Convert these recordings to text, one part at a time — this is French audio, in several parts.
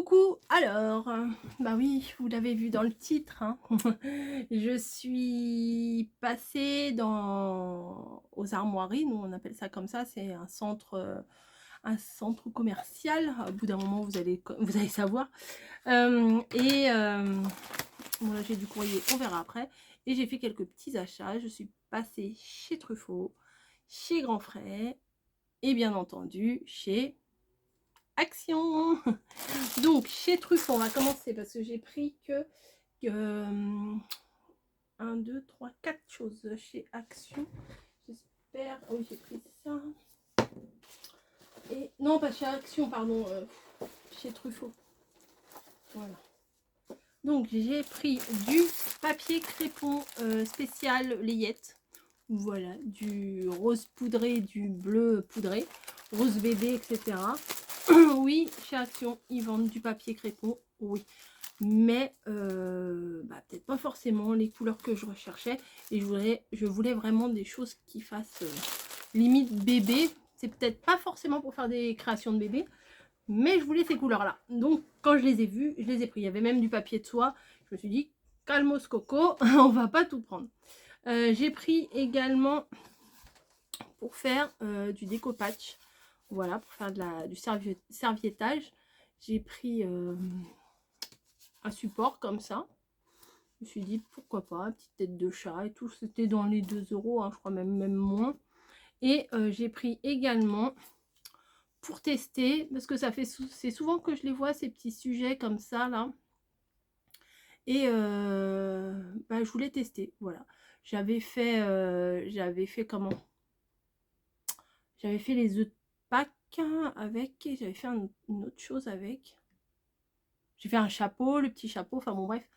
Coucou, alors, bah oui, vous l'avez vu dans le titre, hein. Je suis passée aux armoiries, nous on appelle ça comme ça, c'est un centre commercial. Au bout d'un moment, vous allez savoir. Bon là j'ai du courrier, on verra après. Et j'ai fait quelques petits achats. Je suis passée chez Truffaut, chez Grand Frais et bien entendu chez Action. Donc, chez Truffaut, on va commencer parce que j'ai pris que 1, 2, 3, 4 choses chez Action. J'espère. Oui, j'ai pris ça. Et non, pas chez Action, pardon. Chez Truffaut. Voilà. Donc, j'ai pris du papier crépon spécial layette. Voilà, du rose poudré, du bleu poudré, rose bébé, etc. Oui, chez Action, ils vendent du papier crépon, oui. Mais peut-être pas forcément les couleurs que je recherchais. Et je voulais vraiment des choses qui fassent limite bébé. C'est peut-être pas forcément pour faire des créations de bébé, mais je voulais ces couleurs-là. Donc, quand je les ai vues, je les ai pris. Il y avait même du papier de soie. Je me suis dit, calmos coco, on va pas tout prendre. J'ai pris également pour faire du découpage, voilà, pour faire du serviettage. J'ai pris un support comme ça. Je me suis dit pourquoi pas, petite tête de chat et tout, c'était dans les 2 €, hein, je crois même moins. Et j'ai pris également pour tester, parce que c'est souvent que je les vois ces petits sujets comme ça là. Et je voulais tester, voilà. J'avais fait comment? J'avais fait les œufs de Pâques avec, et j'avais fait une autre chose avec. J'ai fait un chapeau, le petit chapeau, enfin bon bref,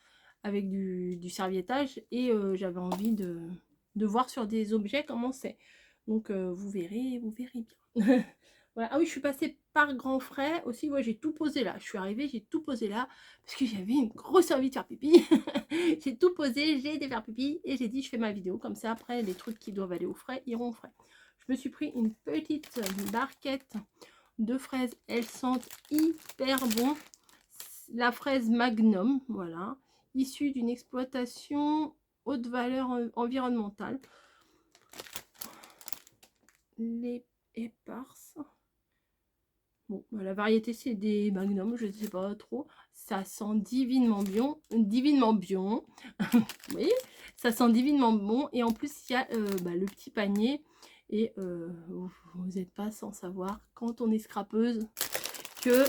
avec du serviettage. Et j'avais envie de voir sur des objets comment c'est. Donc vous verrez bien. Voilà. Ah oui, je suis passée par Grand Frais aussi. Ouais, j'ai tout posé là. Je suis arrivée, j'ai tout posé là parce que j'avais une grosse envie de faire pipi. J'ai tout posé, j'ai été faire pipi et j'ai dit je fais ma vidéo comme ça. Après, les trucs qui doivent aller au frais iront au frais. Je me suis pris une petite barquette de fraises. Elles sentent hyper bon. La fraise Magnum, voilà, issue d'une exploitation haute valeur environnementale. Les éparses. Bon, la variété c'est des Magnum, je ne sais pas trop. Ça sent divinement bien. Divinement bien. Oui, ça sent divinement bon. Et en plus, il y a le petit panier. Et vous n'êtes pas sans savoir, quand on est scrapeuse, que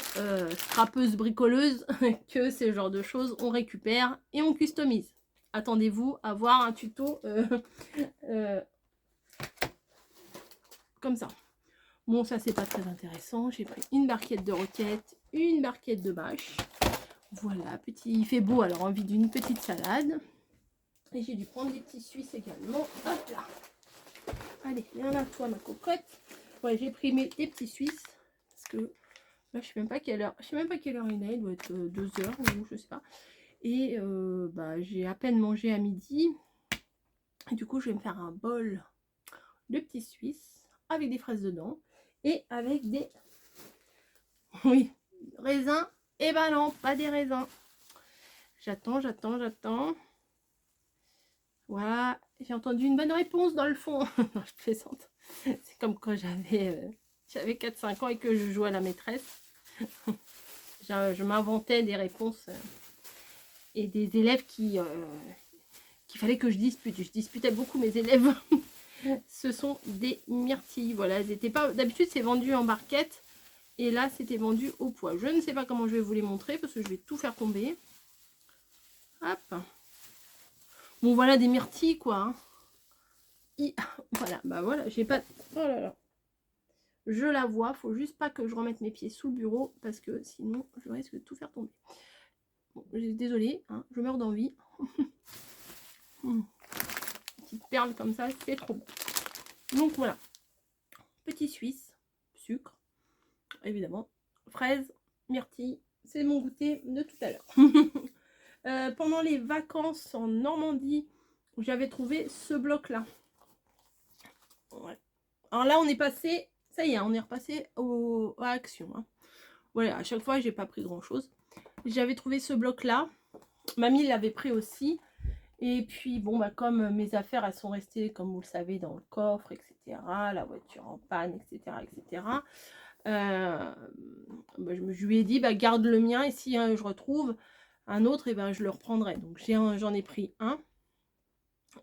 scrapeuse bricoleuse, que ce genre de choses, on récupère et on customise. Attendez-vous à voir un tuto comme ça. Bon, ça c'est pas très intéressant. J'ai pris une barquette de roquettes, une barquette de mâche. Voilà, petit, il fait beau, alors envie d'une petite salade. Et j'ai dû prendre des petits Suisses également. Hop là. Allez, viens là, toi, ma cocotte. Ouais, j'ai pris des petits Suisses. Parce que là, je sais même pas quelle heure. Je sais même pas quelle heure il est. Il doit être 2 h ou je sais pas. Et j'ai à peine mangé à midi. Et du coup, je vais me faire un bol de petits Suisses avec des fraises dedans. Et avec des... Oui, raisins. Et ben non, pas des raisins. J'attends. Voilà, j'ai entendu une bonne réponse dans le fond. Non, je plaisante. C'est comme quand j'avais 4-5 ans et que je jouais à la maîtresse. Je m'inventais des réponses et des élèves qu'il fallait que je dispute. Je disputais beaucoup mes élèves. Ce sont des myrtilles. Voilà, elles étaient pas... D'habitude, c'est vendu en barquette. Et là, c'était vendu au poids. Je ne sais pas comment je vais vous les montrer parce que je vais tout faire tomber. Hop. Bon, voilà des myrtilles, quoi. Voilà, voilà, j'ai pas... Oh là là. Je la vois, faut juste pas que je remette mes pieds sous le bureau parce que sinon, je risque de tout faire tomber. Bon, désolée, hein, je meurs d'envie. Petite perle comme ça, c'est trop bon. Donc voilà. Petit Suisse, sucre, évidemment, fraises, myrtilles, c'est mon goûter de tout à l'heure. Pendant les vacances en Normandie, j'avais trouvé ce bloc-là. Ouais. Alors là, on est passé, ça y est, on est repassé à Action. Hein. Voilà, à chaque fois, j'ai pas pris grand-chose. J'avais trouvé ce bloc-là. Mamie l'avait pris aussi. Et puis, bon, bah, comme mes affaires, elles sont restées, comme vous le savez, dans le coffre, etc. La voiture en panne, etc., etc. Bah, je lui ai dit, bah, garde le mien. Et si je retrouve un autre, et ben, je le reprendrai. Donc, j'en ai pris un.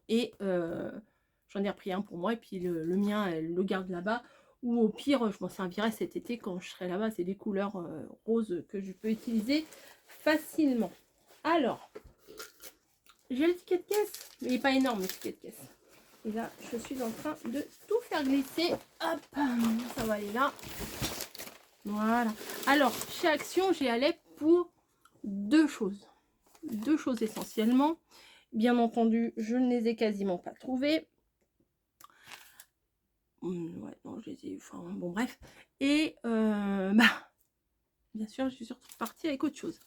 Et j'en ai repris un pour moi. Et puis, le mien, elle le garde là-bas. Ou au pire, je m'en servirai cet été quand je serai là-bas. C'est des couleurs roses que je peux utiliser facilement. Alors, j'ai le ticket de caisse, mais il n'est pas énorme le ticket de caisse. Et là, je suis en train de tout faire glisser. Hop, ça va aller là. Voilà. Alors, chez Action, j'y allais pour deux choses. Deux choses essentiellement. Bien entendu, je ne les ai quasiment pas trouvées. Ouais, non, je les ai... Enfin, bon, bref. Et, bien sûr, je suis surtout partie avec autre chose.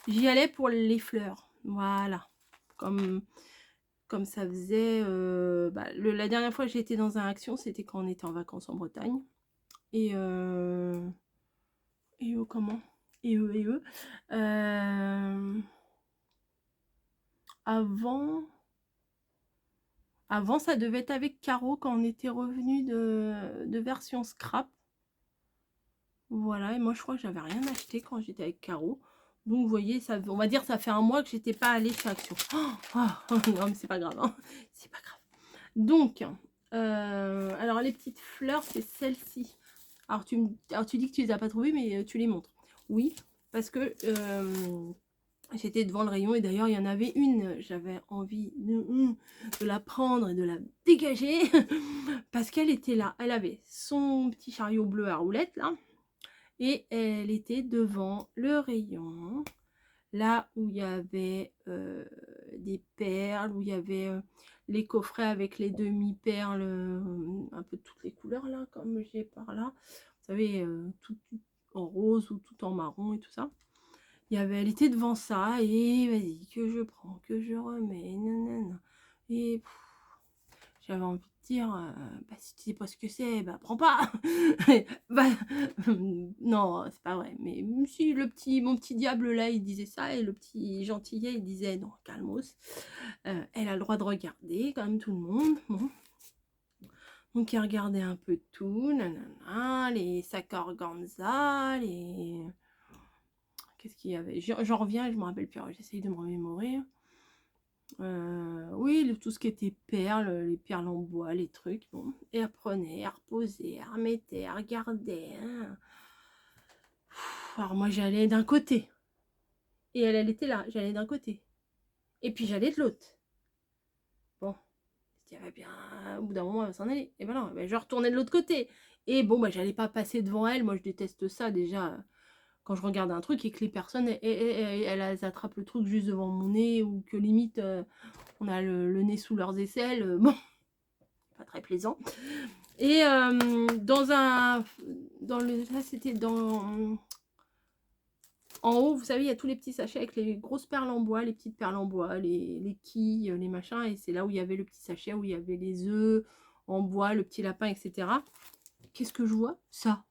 J'y allais pour les fleurs. Voilà. Comme ça faisait... la dernière fois que j'ai été dans un Action, c'était quand on était en vacances en Bretagne. Et comment avant ça devait être avec Caro quand on était revenu de version scrap. Voilà, et moi je crois que j'avais rien acheté quand j'étais avec Caro. Donc vous voyez, ça, on va dire ça fait un mois que j'étais pas allée chez Action. Non mais c'est pas grave, hein. C'est pas grave. Donc, alors les petites fleurs, c'est celle-ci. Alors tu dis que tu les as pas trouvées, mais tu les montres. Oui, parce que j'étais devant le rayon et d'ailleurs il y en avait une. J'avais envie de la prendre et de la dégager parce qu'elle était là. Elle avait son petit chariot bleu à roulettes là et elle était devant le rayon. Là où il y avait des perles, où il y avait les coffrets avec les demi-perles, un peu toutes les couleurs là, comme j'ai par là. Vous savez, tout en rose ou tout en marron et tout ça. Elle était devant ça et vas-y, que je prends, que je remets, nanana. Et j'avais envie de dire, si tu sais pas ce que c'est, bah prends pas. Bah, non, c'est pas vrai. Mais si mon petit diable là, il disait ça et le petit gentillet, il disait non, calmos. Elle a le droit de regarder comme tout le monde. Bon. Donc il regardait un peu tout, nanana, les sacs organza, les... Qu'est-ce qu'il y avait? J'en reviens, je me rappelle plus, j'essaye de me remémorer. Oui, tout ce qui était perles, les perles en bois, les trucs, bon. Et elle prenait, elle reposait, elle remettait, elle regardait. Hein. Alors moi, j'allais d'un côté. Et elle était là, j'allais d'un côté. Et puis j'allais de l'autre. Bon, il y avait bien, au bout d'un moment, elle va s'en aller. Et voilà, je retournais de l'autre côté. Et bon, j'allais pas passer devant elle, moi je déteste ça déjà. Quand je regarde un truc et que les personnes, elles attrapent le truc juste devant mon nez ou que limite on a le nez sous leurs aisselles, bon, pas très plaisant. Et là c'était en haut, vous savez, il y a tous les petits sachets avec les grosses perles en bois, les petites perles en bois, les quilles, les machins, et c'est là où il y avait le petit sachet, où il y avait les œufs en bois, le petit lapin, etc. Qu'est-ce que je vois? Ça.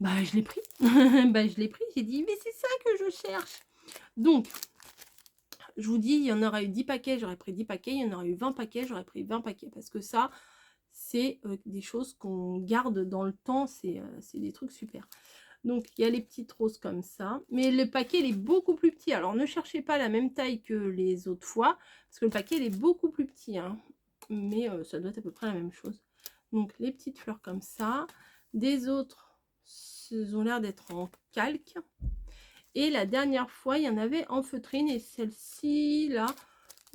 Bah, je l'ai pris. Je l'ai pris. J'ai dit, mais c'est ça que je cherche. Donc, je vous dis, il y en aurait eu 10 paquets, j'aurais pris 10 paquets. Il y en aurait eu 20 paquets, j'aurais pris 20 paquets. Parce que ça, c'est des choses qu'on garde dans le temps. C'est des trucs super. Donc, il y a les petites roses comme ça. Mais le paquet, il est beaucoup plus petit. Alors, ne cherchez pas la même taille que les autres fois. Parce que le paquet, il est beaucoup plus petit. Hein. Mais ça doit être à peu près la même chose. Donc, les petites fleurs comme ça. Des autres... Ils ont l'air d'être en calque. Et la dernière fois, il y en avait en feutrine. Et celle-ci, là,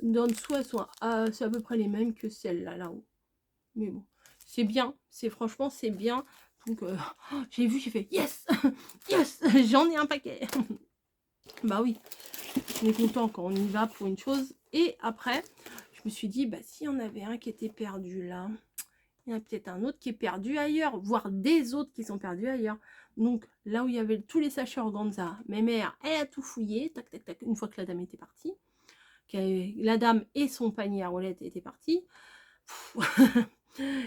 d'en dessous, elles sont c'est à peu près les mêmes que celle-là, là-haut. Mais bon, c'est bien. Franchement, c'est bien. Donc, j'ai vu, j'ai fait yes. Yes, j'en ai un paquet. Bah oui, on est content quand on y va pour une chose. Et après, je me suis dit, bah s'il y en avait un qui était perdu là... Il y en a peut-être un autre qui est perdu ailleurs, voire des autres qui sont perdus ailleurs. Donc, là où il y avait tous les sachets organza, ma mère, elle a tout fouillé, tac, tac, tac, une fois que la dame était partie. La dame et son panier à roulettes étaient partis.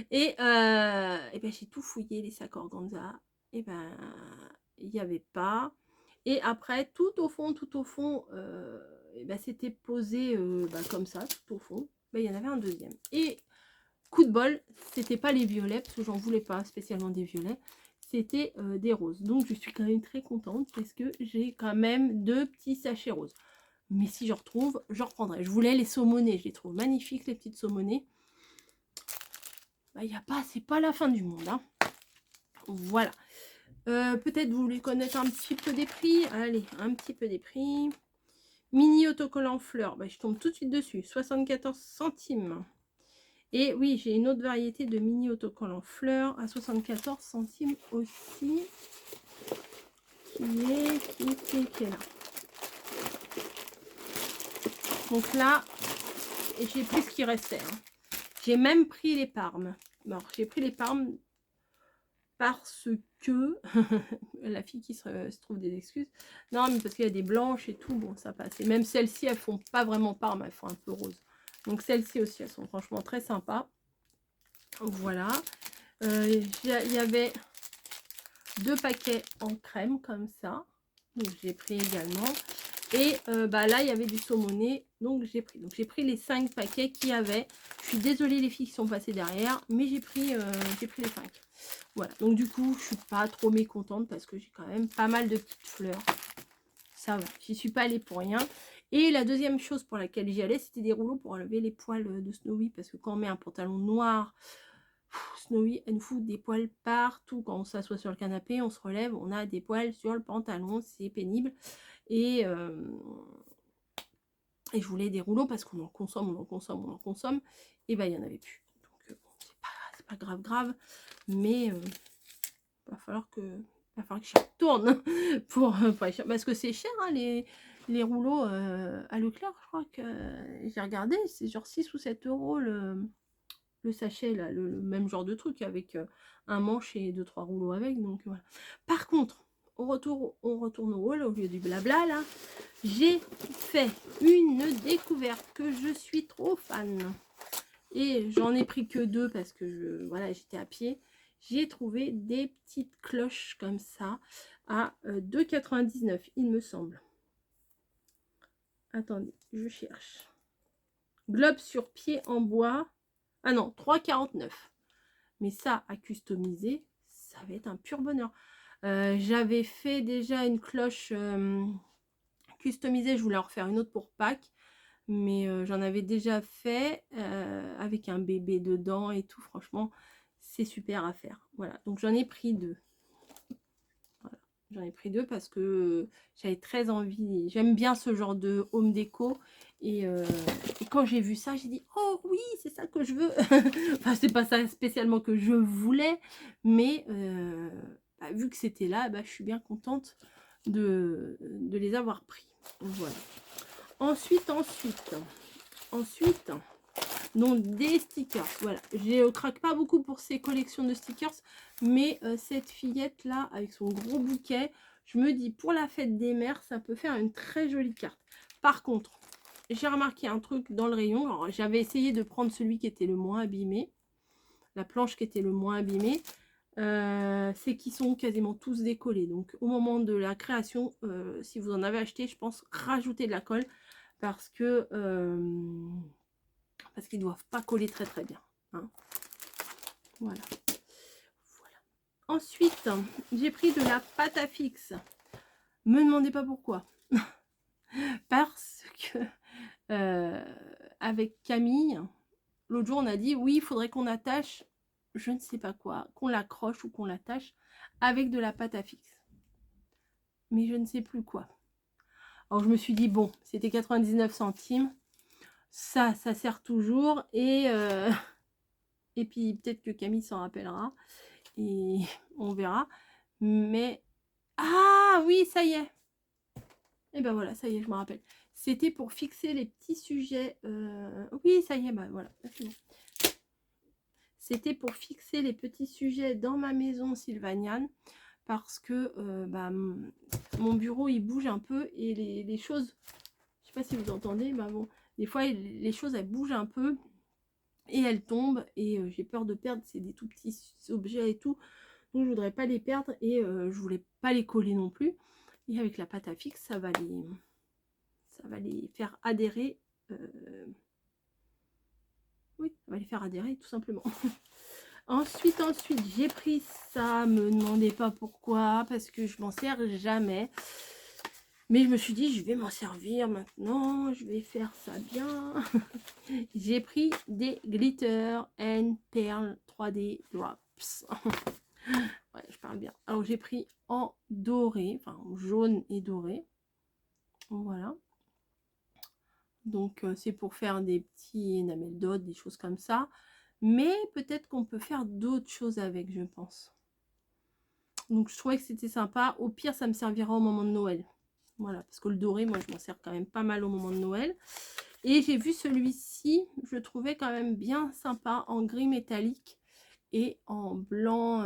Et ben, j'ai tout fouillé, les sacs organza. Et ben, il n'y avait pas. Et après, tout au fond, et ben, c'était posé comme ça, tout au fond. Ben, il y en avait un deuxième. Et coup de bol, c'était pas les violets, parce que j'en voulais pas spécialement des violets. C'était des roses. Donc, je suis quand même très contente parce que j'ai quand même 2 petits sachets roses. Mais si je retrouve, je reprendrai. Je voulais les saumonnées. Je les trouve magnifiques, les petites saumonnées. Bah, y a pas, c'est pas la fin du monde. Hein. Voilà. Peut-être vous voulez connaître un petit peu des prix. Allez, un petit peu des prix. Mini autocollant fleurs. Bah, je tombe tout de suite dessus. 74 centimes. Et oui, j'ai une autre variété de mini autocollant fleurs à 74 centimes aussi. Qui est là. Donc là, j'ai pris ce qui restait. Hein. J'ai même pris les parmes. Alors, j'ai pris les parmes parce que la fille qui se trouve des excuses. Non, mais parce qu'il y a des blanches et tout, bon, ça passe. Et même celles-ci, elles font pas vraiment parme, elles font un peu rose. Donc celles-ci aussi, elles sont franchement très sympas. Voilà. Il y avait 2 paquets en crème comme ça. Donc j'ai pris également. Et là, il y avait du saumoné, donc j'ai pris. Donc j'ai pris les 5 paquets qu'il y avait. Je suis désolée les filles qui sont passées derrière, mais j'ai pris les 5. Voilà, donc du coup, je suis pas trop mécontente parce que j'ai quand même pas mal de petites fleurs. Ça va, j'y suis pas allée pour rien. Et la deuxième chose pour laquelle j'y allais, c'était des rouleaux pour enlever les poils de Snowy. Parce que quand on met un pantalon noir, Snowy, elle nous fout des poils partout. Quand on s'assoit sur le canapé, on se relève, on a des poils sur le pantalon. C'est pénible. Et je voulais des rouleaux parce qu'on en consomme. Et ben, il n'y en avait plus. Donc, bon, c'est pas grave. Mais va falloir que j'y retourne pour parce que c'est cher hein, les rouleaux à Leclerc. Je crois que j'ai regardé, c'est genre 6 ou 7 euros le sachet là, le même genre de truc avec un manche et 2-3 rouleaux avec. Donc voilà. Par contre, on retourne au haul au lieu du blabla là. J'ai fait une découverte que je suis trop fan. Et j'en ai pris que 2 parce que voilà, j'étais à pied. J'ai trouvé des petites cloches comme ça à 2,99 il me semble. Attendez, je cherche. Globe sur pied en bois. Ah non, 3,49. Mais ça, à customiser, ça va être un pur bonheur. J'avais fait déjà une cloche customisée. Je voulais en refaire une autre pour Pâques. Mais j'en avais déjà fait avec un bébé dedans et tout. Franchement, c'est super à faire. Voilà, donc j'en ai pris 2. Voilà. J'en ai pris 2 parce que j'avais très envie. J'aime bien ce genre de home déco. Et quand j'ai vu ça, j'ai dit « Oh oui, c'est ça que je veux !» Enfin, c'est pas ça spécialement que je voulais. Mais vu que c'était là, je suis bien contente de les avoir pris. Voilà. Ensuite, donc des stickers. Voilà, je craque pas beaucoup pour ces collections de stickers, mais cette fillette là avec son gros bouquet, je me dis pour la fête des mères, ça peut faire une très jolie carte. Par contre, j'ai remarqué un truc dans le rayon. J'avais essayé de prendre celui qui était le moins abîmé, la planche qui était le moins abîmée. C'est qu'ils sont quasiment tous décollés. Donc au moment de la création, si vous en avez acheté, je pense rajouter de la colle parce que parce qu'ils ne doivent pas coller très très bien. Hein. Voilà. Ensuite, j'ai pris de la pâte à fixe. Me demandez pas pourquoi. Parce que avec Camille, l'autre jour on a dit oui, il faudrait qu'on attache, je ne sais pas quoi, qu'on l'accroche ou qu'on l'attache avec de la pâte à fixe. Mais je ne sais plus quoi. Alors je me suis dit bon, c'était 99 centimes. Ça sert toujours. Et puis peut-être que Camille s'en rappellera. Et on verra. Mais... Ah oui, ça y est. Et ben voilà, ça y est, je me rappelle. C'était pour fixer les petits sujets. Oui, ça y est, voilà. C'était pour fixer les petits sujets dans ma maison sylvaniane. Parce que mon bureau, il bouge un peu. Et les choses... Je sais pas si vous entendez. Bon, des fois, les choses, elles bougent un peu. Et elles tombent. Et j'ai peur de perdre. C'est des tout petits objets et tout. Donc je voudrais pas les perdre et je voulais pas les coller non plus. Et avec la pâte à fixe, ça va les faire adhérer. Oui, ça va les faire adhérer tout simplement. Ensuite, j'ai pris ça. Me demandez pas pourquoi, parce que je m'en sers jamais. Mais je me suis dit, je vais m'en servir maintenant. Je vais faire ça bien. J'ai pris des Glitter and Pearl 3D Drops. Ouais, je parle bien. Alors, j'ai pris en doré, enfin jaune et doré. Voilà. Donc, c'est pour faire des petits enamel dot, des choses comme ça. Mais peut-être qu'on peut faire d'autres choses avec, je pense. Donc, je trouvais que c'était sympa. Au pire, ça me servira au moment de Noël. Voilà, parce que le doré, moi, je m'en sers quand même pas mal au moment de Noël. Et j'ai vu celui-ci, je le trouvais quand même bien sympa, en gris métallique et en blanc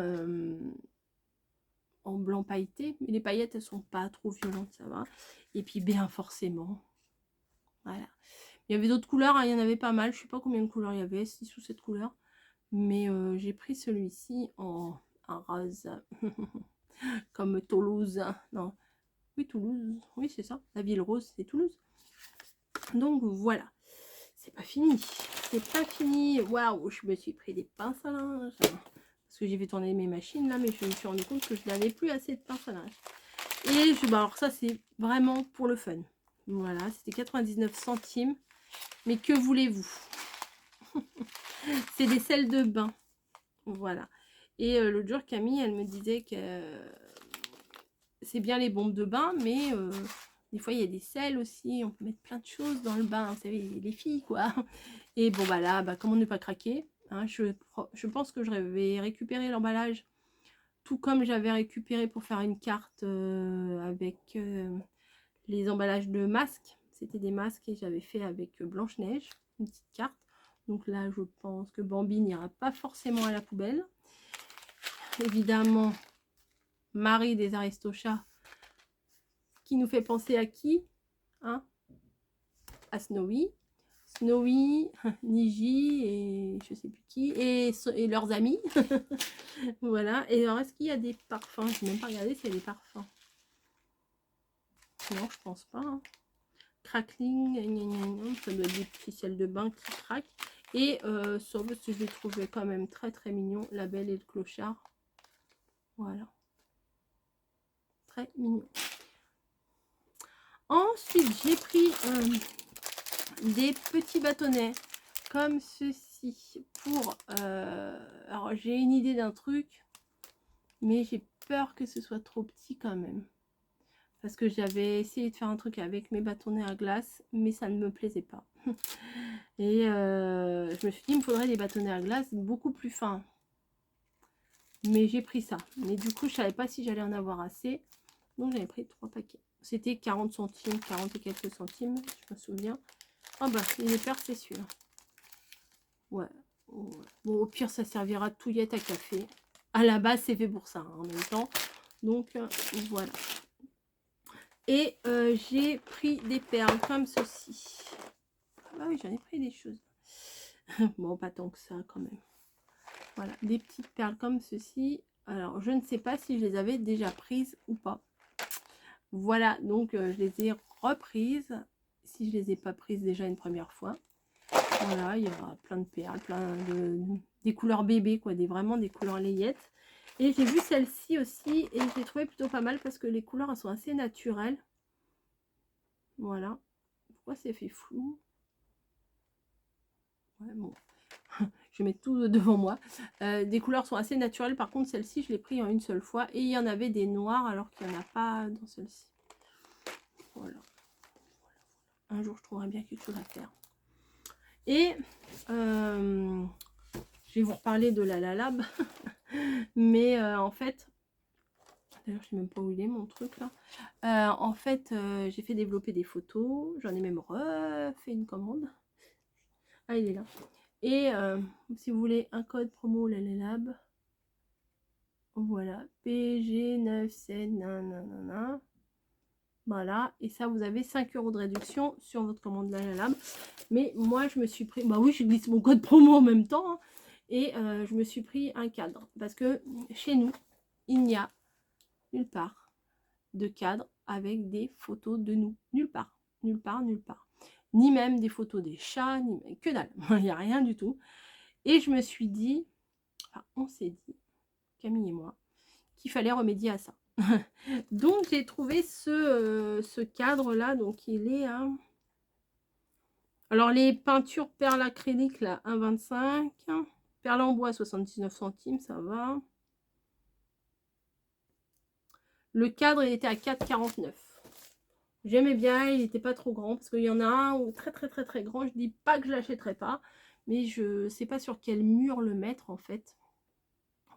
pailleté. Mais les paillettes, elles sont pas trop violentes, ça va. Et puis, bien forcément, voilà. Il y avait d'autres couleurs, hein, il y en avait pas mal. Je sais pas combien de couleurs il y avait, 6 ou 7 couleurs. Mais j'ai pris celui-ci en rose. Comme Toulouse. Non. Oui, Toulouse. Oui, c'est ça. La ville rose, c'est Toulouse. Donc voilà. C'est pas fini. C'est pas fini. Waouh, je me suis pris des pinces à linge. Parce que j'ai fait tourner mes machines là, mais je me suis rendu compte que je n'avais plus assez de pinces à linge. Et bah, alors ça, c'est vraiment pour le fun. Voilà, c'était 99 centimes. Mais que voulez-vous? C'est des sels de bain. Voilà. Et l'autre jour, Camille, elle me disait que c'est bien les bombes de bain, mais des fois, il y a des sels aussi. On peut mettre plein de choses dans le bain. Vous savez, les filles, quoi. Et bon, bah là, bah, comment ne pas craquer, hein, je pense que je vais récupérer l'emballage. Tout comme j'avais récupéré pour faire une carte avec les emballages de masques. C'était des masques et j'avais fait avec Blanche-Neige, une petite carte. Donc là, je pense que Bambi n'ira pas forcément à la poubelle. Évidemment, Marie des Aristochats, qui nous fait penser à qui, hein? À Snowy. Snowy, Niji et je sais plus qui, et leurs amis. Voilà. Et alors, est-ce qu'il y a des parfums? Je n'ai même pas regardé s'il y a des parfums. Non, je pense pas. Hein. Crackling, ça doit être des petits sels de bain qui craquent. Et sauf que je les trouvais quand même très très mignons, la Belle et le Clochard. Voilà. Très mignon. Ensuite, j'ai pris des petits bâtonnets comme ceci pour... alors, j'ai une idée d'un truc, mais j'ai peur que ce soit trop petit quand même. Parce que j'avais essayé de faire un truc avec mes bâtonnets à glace, mais ça ne me plaisait pas. Et je me suis dit, il me faudrait des bâtonnets à glace beaucoup plus fins. Mais j'ai pris ça. Mais du coup, je savais pas si j'allais en avoir assez. Donc, j'avais pris 3 paquets. C'était 40 centimes, 40 et quelques centimes, je me souviens. Ah bah, il est percé celui-là. Ouais. Bon, au pire, ça servira de touillette à café. À la base, c'est fait pour ça, hein, en même temps. Donc, voilà. Et j'ai pris des perles comme ceci. Ah oui, j'en ai pris des choses. Bon, pas tant que ça, quand même. Voilà, des petites perles comme ceci. Alors, je ne sais pas si je les avais déjà prises ou pas. Voilà, donc je les ai reprises. Si je les ai pas prises déjà une première fois. Voilà, il y aura plein de perles, plein de... des couleurs bébé, quoi, vraiment des couleurs layettes. Et j'ai vu celle-ci aussi et je l'ai trouvée plutôt pas mal parce que les couleurs, elles sont assez naturelles. Voilà. Pourquoi c'est fait flou? Ouais, bon. Je vais mettre tout devant moi. Des couleurs sont assez naturelles. Par contre, celle-ci, je l'ai pris en une seule fois. Et il y en avait des noirs alors qu'il n'y en a pas dans celle-ci. Voilà. Un jour, je trouverai bien quelque chose à faire. Et je vais vous reparler de la Lalab. Mais en fait, d'ailleurs, je sais même pas où il est mon truc là. En fait, j'ai fait développer des photos. J'en ai même refait une commande. Ah, il est là. Et si vous voulez un code promo Lalab, voilà, PG97, nanana. Voilà, et ça, vous avez 5 € de réduction sur votre commande Lalab. Mais moi, je me suis pris, bah oui, je glisse mon code promo en même temps. Hein, et je me suis pris un cadre. Parce que chez nous, il n'y a nulle part de cadre avec des photos de nous. Nulle part, nulle part, nulle part. Ni même des photos des chats, ni même, que dalle. Il n'y a rien du tout. Et je me suis dit, enfin, on s'est dit, Camille et moi, qu'il fallait remédier à ça. Donc j'ai trouvé ce cadre-là, donc il est à... Alors les peintures perles acryliques, là, 1,25. Perles en bois, 79 centimes, ça va. Le cadre, il était à 4,49. J'aimais bien, il n'était pas trop grand, parce qu'il y en a un ou très très très très grand. Je dis pas que je l'achèterai pas, mais je sais pas sur quel mur le mettre en fait.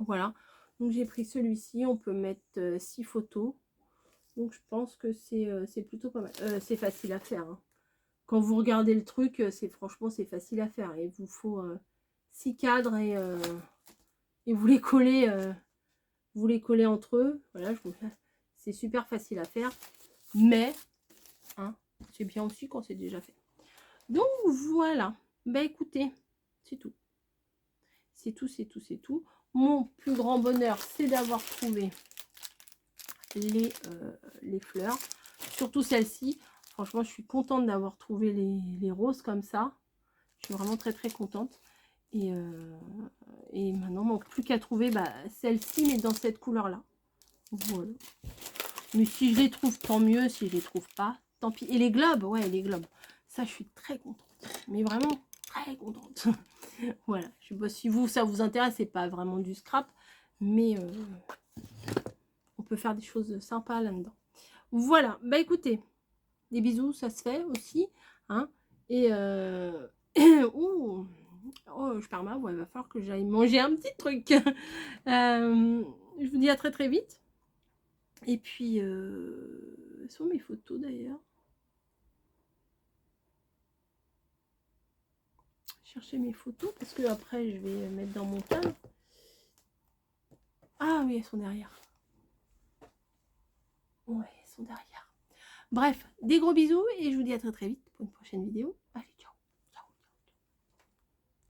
Voilà, donc j'ai pris celui-ci. On peut mettre 6 photos. Donc je pense que c'est plutôt pas mal. C'est facile à faire. Hein. Quand vous regardez le truc, franchement c'est facile à faire. Il vous faut 6 cadres et vous les collez. Vous les collez entre eux. Voilà, c'est super facile à faire. Mais hein, c'est bien aussi quand c'est déjà fait. Donc voilà. Bah écoutez, c'est tout. C'est tout, c'est tout, c'est tout. Mon plus grand bonheur, c'est d'avoir trouvé les fleurs. Surtout celle-ci. Franchement, je suis contente d'avoir trouvé les roses comme ça. Je suis vraiment très très contente. Et maintenant, il manque plus qu'à trouver celle-ci, mais dans cette couleur-là. Voilà. Mais si je les trouve, tant mieux. Si je les trouve pas, tant pis. Et les globes, ouais, les globes. Ça, je suis très contente. Mais vraiment très contente. Voilà. Je sais pas si vous, ça vous intéresse. C'est pas vraiment du scrap. Mais on peut faire des choses sympas là-dedans. Voilà. Bah écoutez, des bisous, ça se fait aussi. Hein. Et ouh, oh, je perds ma voix. Il va falloir que j'aille manger un petit truc. Je vous dis à très très vite. Et puis, sont mes photos d'ailleurs. Chercher mes photos parce que après je vais mettre dans mon cadre. Ah oui, elles sont derrière. Ouais, elles sont derrière. Bref, des gros bisous et je vous dis à très très vite pour une prochaine vidéo. Allez.